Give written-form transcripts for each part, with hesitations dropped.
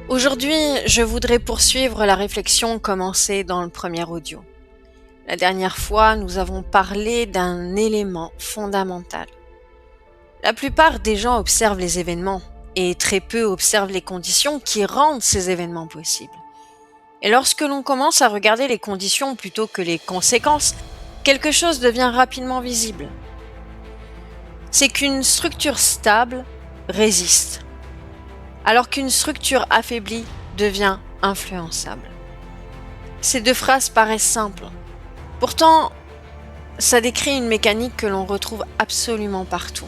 Aujourd'hui, je voudrais poursuivre la réflexion commencée dans le premier audio. La dernière fois, nous avons parlé d'un élément fondamental. La plupart des gens observent les événements et très peu observent les conditions qui rendent ces événements possibles. Et lorsque l'on commence à regarder les conditions plutôt que les conséquences, quelque chose devient rapidement visible. C'est qu'une structure stable résiste, alors qu'une structure affaiblie devient influençable. Ces deux phrases paraissent simples. Pourtant, ça décrit une mécanique que l'on retrouve absolument partout.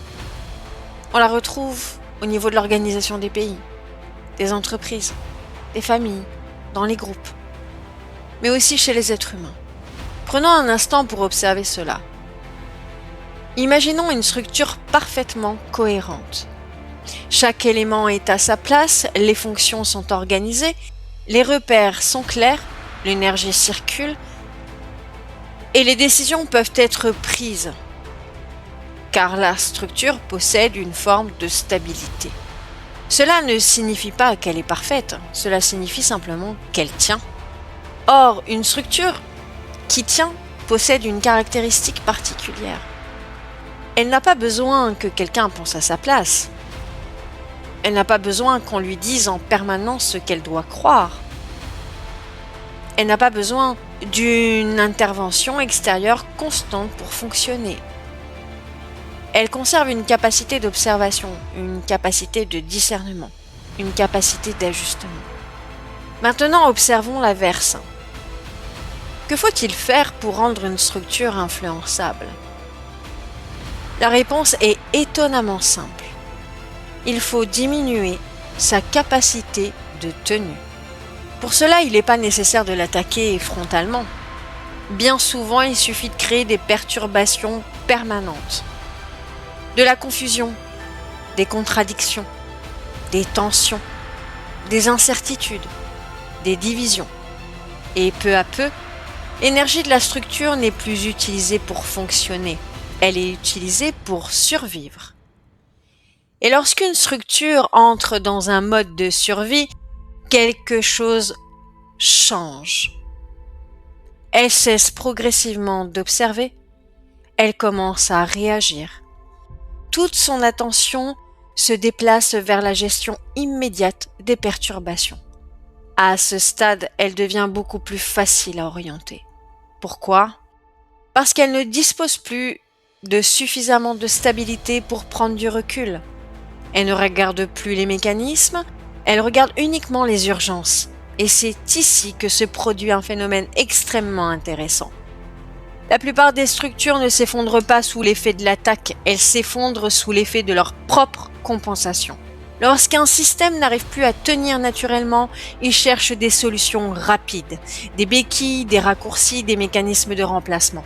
On la retrouve au niveau de l'organisation des pays, des entreprises, des familles, dans les groupes, mais aussi chez les êtres humains. Prenons un instant pour observer cela. Imaginons une structure parfaitement cohérente. Chaque élément est à sa place, les fonctions sont organisées, les repères sont clairs, l'énergie circule et les décisions peuvent être prises, car la structure possède une forme de stabilité. Cela ne signifie pas qu'elle est parfaite, cela signifie simplement qu'elle tient. Or, une structure qui tient possède une caractéristique particulière. Elle n'a pas besoin que quelqu'un pense à sa place. Elle n'a pas besoin qu'on lui dise en permanence ce qu'elle doit croire. Elle n'a pas besoin d'une intervention extérieure constante pour fonctionner. Elle conserve une capacité d'observation, une capacité de discernement, une capacité d'ajustement. Maintenant, observons l'inverse. Que faut-il faire pour rendre une structure influençable ? La réponse est étonnamment simple. Il faut diminuer sa capacité de tenue. Pour cela, il n'est pas nécessaire de l'attaquer frontalement. Bien souvent, il suffit de créer des perturbations permanentes, de la confusion, des contradictions, des tensions, des incertitudes, des divisions. Et peu à peu, l'énergie de la structure n'est plus utilisée pour fonctionner, elle est utilisée pour survivre. Et lorsqu'une structure entre dans un mode de survie, quelque chose change. Elle cesse progressivement d'observer, elle commence à réagir. Toute son attention se déplace vers la gestion immédiate des perturbations. À ce stade, elle devient beaucoup plus facile à orienter. Pourquoi ? Parce qu'elle ne dispose plus de suffisamment de stabilité pour prendre du recul. Elle ne regarde plus les mécanismes, elle regarde uniquement les urgences. Et c'est ici que se produit un phénomène extrêmement intéressant. La plupart des structures ne s'effondrent pas sous l'effet de l'attaque, elles s'effondrent sous l'effet de leur propre compensation. Lorsqu'un système n'arrive plus à tenir naturellement, il cherche des solutions rapides, des béquilles, des raccourcis, des mécanismes de remplacement.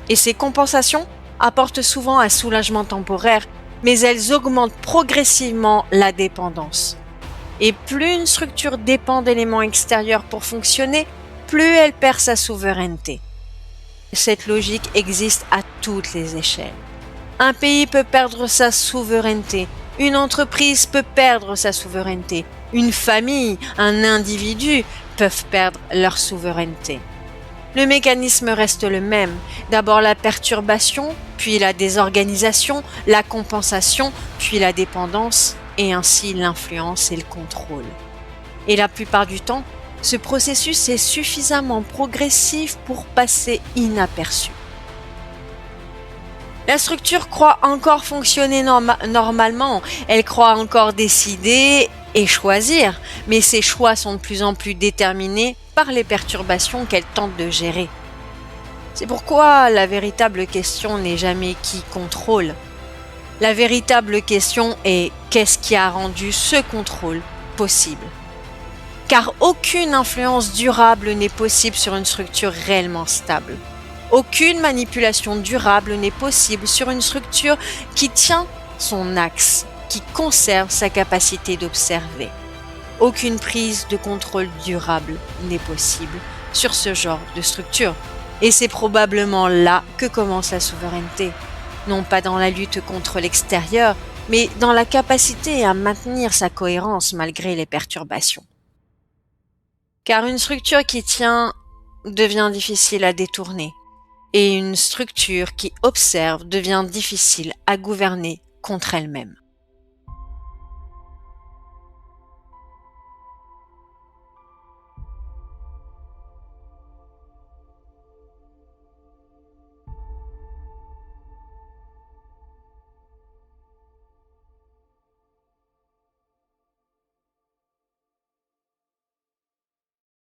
Et ces compensations apportent souvent un soulagement temporaire, mais elles augmentent progressivement la dépendance. Et plus une structure dépend d'éléments extérieurs pour fonctionner, plus elle perd sa souveraineté. Cette logique existe à toutes les échelles. Un pays peut perdre sa souveraineté, une entreprise peut perdre sa souveraineté, une famille, un individu peuvent perdre leur souveraineté. Le mécanisme reste le même, d'abord la perturbation, puis la désorganisation, la compensation, puis la dépendance, et ainsi l'influence et le contrôle. Et la plupart du temps, ce processus est suffisamment progressif pour passer inaperçu. La structure croit encore fonctionner normalement, elle croit encore décider et choisir, mais ses choix sont de plus en plus déterminés par les perturbations qu'elle tente de gérer. C'est pourquoi la véritable question n'est jamais qui contrôle. La véritable question est qu'est-ce qui a rendu ce contrôle possible ? Car aucune influence durable n'est possible sur une structure réellement stable. Aucune manipulation durable n'est possible sur une structure qui tient son axe, qui conserve sa capacité d'observer. Aucune prise de contrôle durable n'est possible sur ce genre de structure. Et c'est probablement là que commence la souveraineté. Non pas dans la lutte contre l'extérieur, mais dans la capacité à maintenir sa cohérence malgré les perturbations. car une structure qui tient devient difficile à détourner, et une structure qui observe devient difficile à gouverner contre elle-même.